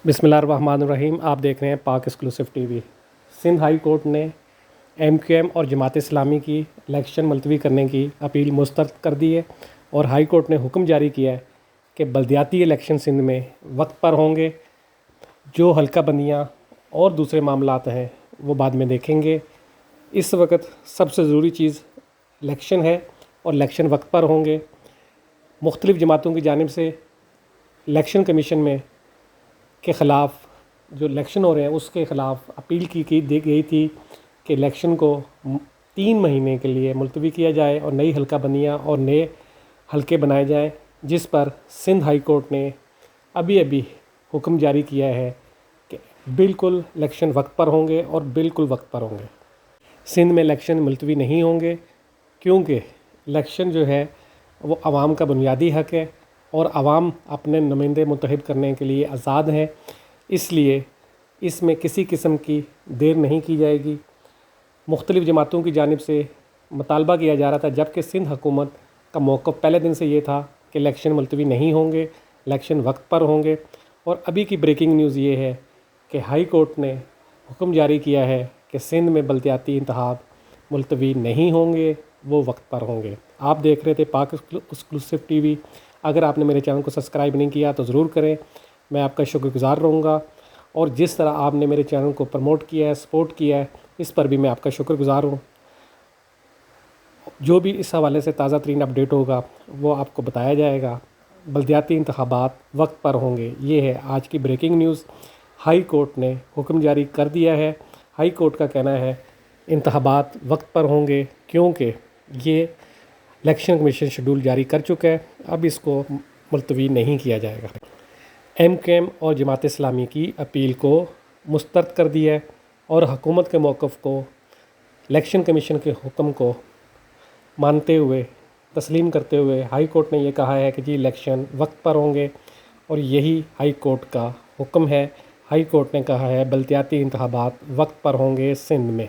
بسم اللہ الرحمن الرحیم۔ آپ دیکھ رہے ہیں پاک exclusive T V. Sindh high court نے MQM اور جماعت اسلامی کی الیکشن ملتوی کرنے کی اپیل مسترد کر دی ہے، اور ہائی کورٹ نے حکم جاری کیا ہے کہ بلدیاتی الیکشن سندھ میں وقت پر ہوں گے۔ جو حلقہ بندیاں اور دوسرے معاملات ہیں وہ بعد میں دیکھیں گے۔ اس وقت سب سے ضروری چیز الیکشن ہے، اور الیکشن وقت پر ہوں گے۔ مختلف جماعتوں کی جانب سے الیکشن کمیشن میں کے خلاف جو الیکشن ہو رہے ہیں اس کے خلاف اپیل دی گئی تھی کہ الیکشن کو 3 مہینے کے لیے ملتوی کیا جائے اور نئی حلقہ بندیاں اور نئے حلقے بنائے جائیں، جس پر سندھ ہائی کورٹ نے ابھی حکم جاری کیا ہے کہ بالکل الیکشن وقت پر ہوں گے اور بالکل وقت پر ہوں گے۔ سندھ میں الیکشن ملتوی نہیں ہوں گے، کیونکہ الیکشن جو ہے وہ عوام کا بنیادی حق ہے، اور عوام اپنے نمائندے منتخب کرنے کے لیے آزاد ہیں۔ اس لیے اس میں کسی قسم کی دیر نہیں کی جائے گی۔ مختلف جماعتوں کی جانب سے مطالبہ کیا جا رہا تھا، جبکہ سندھ حکومت کا موقف پہلے دن سے یہ تھا کہ الیکشن ملتوی نہیں ہوں گے، الیکشن وقت پر ہوں گے۔ اور ابھی کی بریکنگ نیوز یہ ہے کہ ہائی کورٹ نے حکم جاری کیا ہے کہ سندھ میں بلدیاتی انتخاب ملتوی نہیں ہوں گے، وہ وقت پر ہوں گے۔ آپ دیکھ رہے تھے پاک ایکسکلوسیو ٹی وی۔ اگر آپ نے میرے چینل کو سبسکرائب نہیں کیا تو ضرور کریں، میں آپ کا شکر گزار رہوں گا۔ اور جس طرح آپ نے میرے چینل کو پروموٹ کیا ہے، سپورٹ کیا ہے، اس پر بھی میں آپ کا شکر گزار ہوں۔ جو بھی اس حوالے سے تازہ ترین اپڈیٹ ہوگا وہ آپ کو بتایا جائے گا۔ بلدیاتی انتخابات وقت پر ہوں گے، یہ ہے آج کی بریکنگ نیوز۔ ہائی کورٹ نے حکم جاری کر دیا ہے۔ ہائی کورٹ کا کہنا ہے انتخابات وقت پر ہوں گے، کیونکہ یہ الیکشن کمیشن شیڈول جاری کر چکا ہے، اب اس کو ملتوی نہیں کیا جائے گا۔ MQM اور جماعت اسلامی کی اپیل کو مسترد کر دیا ہے، اور حکومت کے موقف کو، الیکشن کمیشن کے حکم کو مانتے ہوئے، تسلیم کرتے ہوئے ہائی کورٹ نے یہ کہا ہے کہ جی الیکشن وقت پر ہوں گے، اور یہی ہائی کورٹ کا حکم ہے۔ ہائی کورٹ نے کہا ہے بلدیاتی انتخابات وقت پر ہوں گے سندھ میں۔